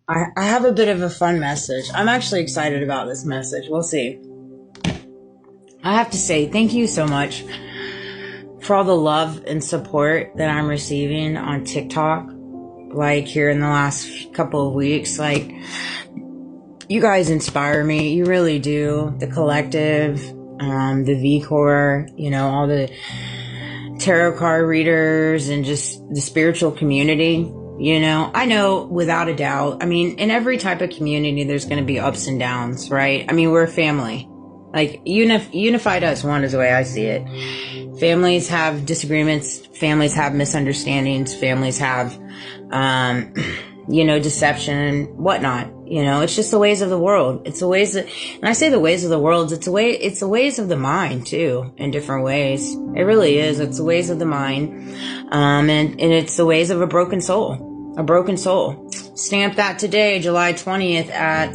I have a bit of a fun message. I'm actually excited about this message. We'll see. I have to say thank you so much for all the love and support that I'm receiving on TikTok. Like here in the last couple of weeks, like you guys inspire me. You really do. The collective, the V Core, all the tarot card readers and just the spiritual community. I know without a doubt, in every type of community, there's going to be ups and downs, right? We're a family. Like, unified as one is the way I see it. Families have disagreements. Families have misunderstandings. Families have, deception and whatnot. It's just the ways of the world. It's the ways that, and I say the ways of the world, it's the ways of the mind too, in different ways. It really is. It's the ways of the mind. And it's the ways of a broken soul. A broken soul. Stamp that today, July 20th at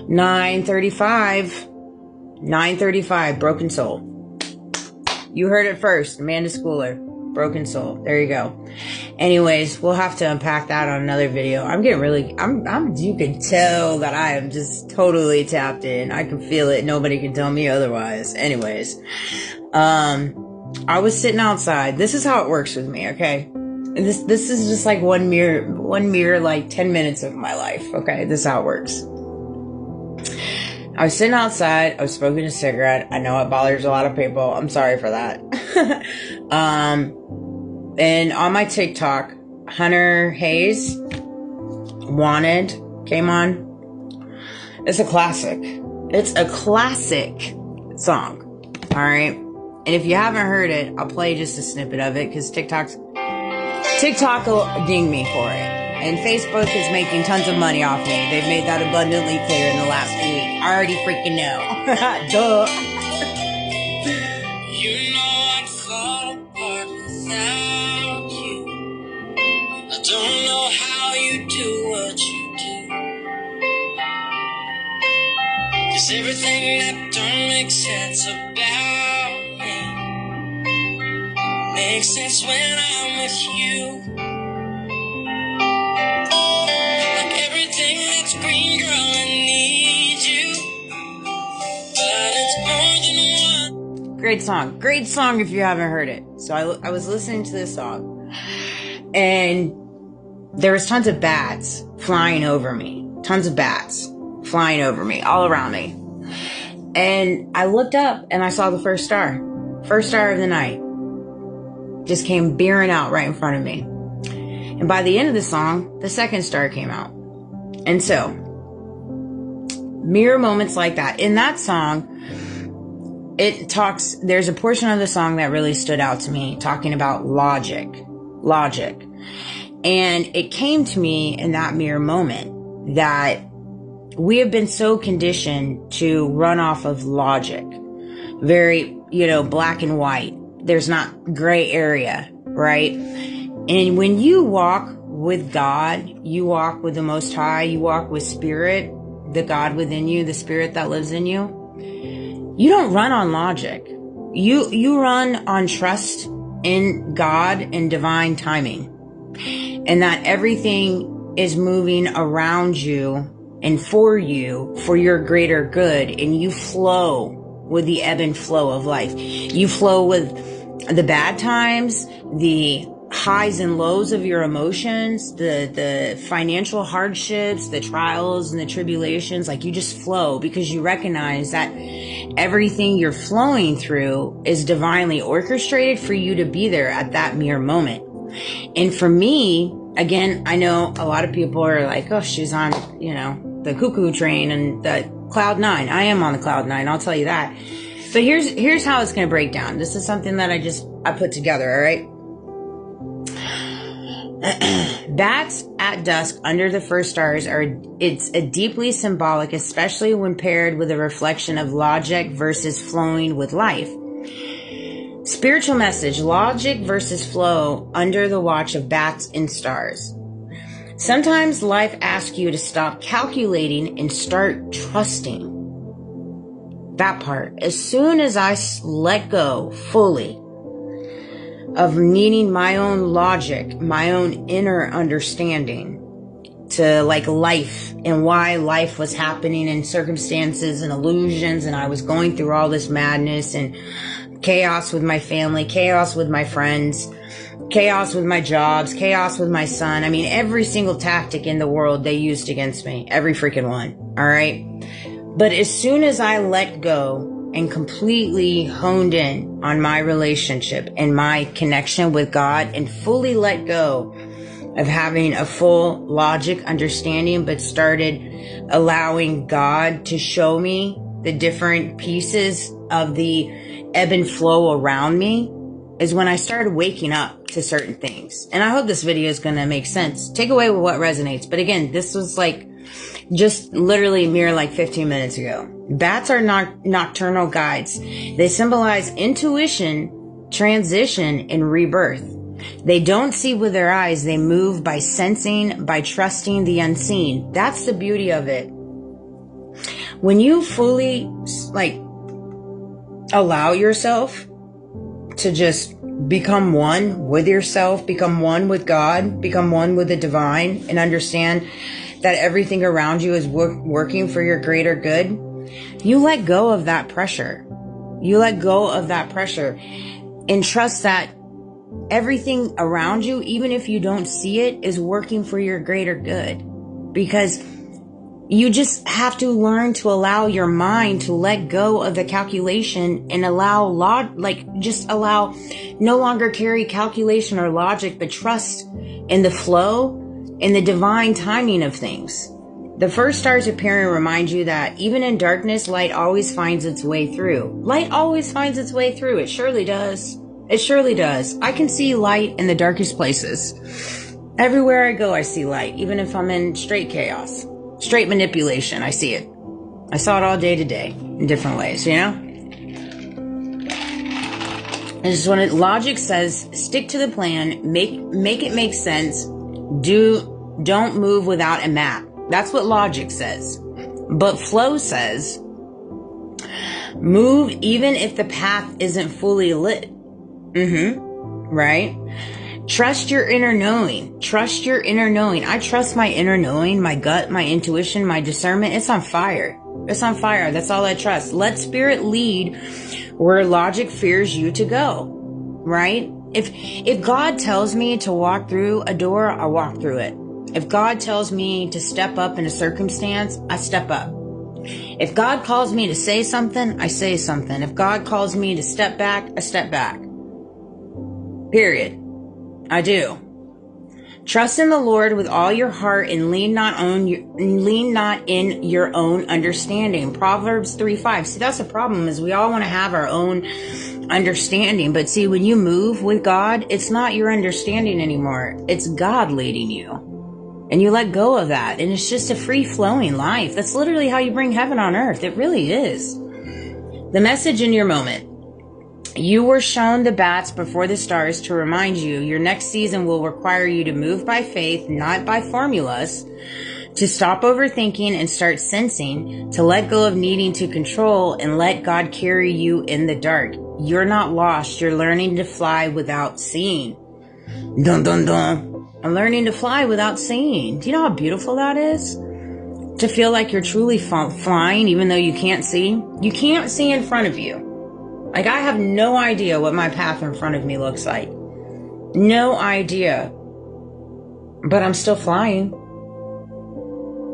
9:35. 9:35, broken soul. You heard it first, Amanda Schooler. Broken soul. There you go. Anyways, we'll have to unpack that on another video. You can tell that I am just totally tapped in. I can feel it. Nobody can tell me otherwise. Anyways, I was sitting outside. This is how it works with me, okay? This is just like one mere like 10 minutes of my life, okay? This is how it works. I was sitting outside. I was smoking a cigarette. I know it bothers a lot of people. I'm sorry for that. And on my TikTok, Hunter Hayes, Wanted, came on. It's a classic. It's a classic song. All right. And if you haven't heard it, I'll play just a snippet of it because TikTok will ding me for it. And Facebook is making tons of money off me. They've made that abundantly clear in the last week. I already freaking know. Duh. I'd fall apart without you. I don't know how you do what you do. 'Cause everything that don't make sense about me makes sense when I'm with you. Great song if you haven't heard it. So I was listening to this song and there was tons of bats flying over me. Tons of bats flying over me, all around me. And I looked up and I saw the first star. First star of the night. Just came bearing out right in front of me. And by the end of the song, the second star came out. And so, mirror moments like that. In that song, there's a portion of the song that really stood out to me, talking about logic. And it came to me in that mirror moment that we have been so conditioned to run off of logic. Very, black and white. There's not gray area, right? And when you walk with God, you walk with the Most High, you walk with Spirit, the God within you, the Spirit that lives in you, you don't run on logic. You run on trust in God and divine timing. And that everything is moving around you and for you, for your greater good. And you flow with the ebb and flow of life. You flow with the bad times, the highs and lows of your emotions, the financial hardships, the trials and the tribulations. Like, you just flow because you recognize that everything you're flowing through is divinely orchestrated for you to be there at that mere moment. And for me, again, I know a lot of people are like, oh, she's on, the cuckoo train and the cloud nine. I am on the cloud nine. I'll tell you that. So here's how it's going to break down. This is something that I put together. All right. Bats at dusk under the first stars it's a deeply symbolic, especially when paired with a reflection of logic versus flowing with life. Spiritual message: logic versus flow under the watch of bats and stars. Sometimes life asks you to stop calculating and start trusting. That part. As soon as I let go fully of needing my own logic, my own inner understanding, to like life and why life was happening and circumstances and illusions. And I was going through all this madness and chaos with my family, chaos with my friends, chaos with my jobs, chaos with my son. I mean, every single tactic in the world they used against me, every freaking one. All right. But as soon as I let go and completely honed in on my relationship and my connection with God and fully let go of having a full logic understanding, but started allowing God to show me the different pieces of the ebb and flow around me, is when I started waking up to certain things. And I hope this video is going to make sense. Take away with what resonates. But again, this was like just literally mere like 15 minutes ago. Bats are nocturnal guides. They symbolize intuition, transition, and rebirth. They don't see with their eyes. They move by sensing, by trusting the unseen. That's the beauty of it. When you fully like allow yourself to just become one with yourself, become one with God, become one with the divine, and understand that everything around you is working for your greater good, you let go of that pressure. You let go of that pressure and trust that everything around you, even if you don't see it, is working for your greater good. Because you just have to learn to allow your mind to let go of the calculation and allow no longer carry calculation or logic, but trust in the flow and the divine timing of things. The first stars appearing remind you that even in darkness, light always finds its way through. Light always finds its way through. It surely does. It surely does. I can see light in the darkest places. Everywhere I go, I see light, even if I'm in straight chaos. Straight manipulation, I see it. I saw it all day to day in different ways, you know? And just when logic says, stick to the plan, make it make sense, don't move without a map. That's what logic says. But flow says, move even if the path isn't fully lit. Right? Trust your inner knowing. Trust your inner knowing. I trust my inner knowing, my gut, my intuition, my discernment. It's on fire. It's on fire. That's all I trust. Let spirit lead where logic fears you to go. Right? If God tells me to walk through a door, I walk through it. If God tells me to step up in a circumstance, I step up. If God calls me to say something, I say something. If God calls me to step back, I step back. Period. I do. Trust in the Lord with all your heart and lean not in your own understanding. Proverbs 3:5. See, that's the problem, is we all want to have our own understanding. But see, when you move with God, it's not your understanding anymore. It's God leading you. And you let go of that. And it's just a free-flowing life. That's literally how you bring heaven on earth. It really is. The message in your moment. You were shown the bats before the stars to remind you your next season will require you to move by faith, not by formulas, to stop overthinking and start sensing, to let go of needing to control and let God carry you in the dark. You're not lost. You're learning to fly without seeing. Dun, dun, dun. I'm learning to fly without seeing. Do you know how beautiful that is? To feel like you're truly flying even though you can't see. You can't see in front of you. Like, I have no idea what my path in front of me looks like. No idea. But I'm still flying.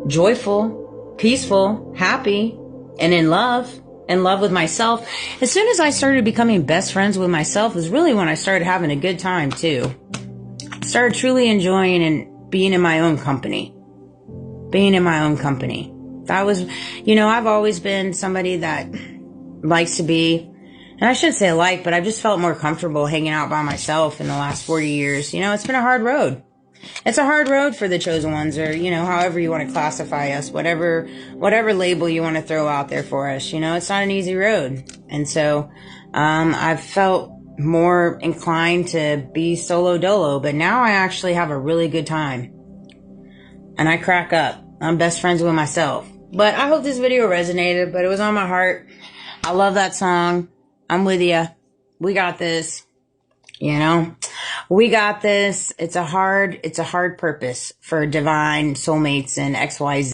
Joyful, peaceful, happy, and in love with myself. As soon as I started becoming best friends with myself is really when I started having a good time too. Started truly enjoying and being in my own company. Being in my own company. That was, I've always been somebody that likes to be, and I shouldn't say like, but I've just felt more comfortable hanging out by myself in the last 40 years. It's been a hard road. It's a hard road for the chosen ones, or, however you want to classify us, whatever label you want to throw out there for us. It's not an easy road. And so, I've felt more inclined to be solo dolo, but now I actually have a really good time. And I crack up. I'm best friends with myself. But I hope this video resonated, but it was on my heart. I love that song. I'm with you. We got this. We got this. It's a hard purpose for divine soulmates and XYZ.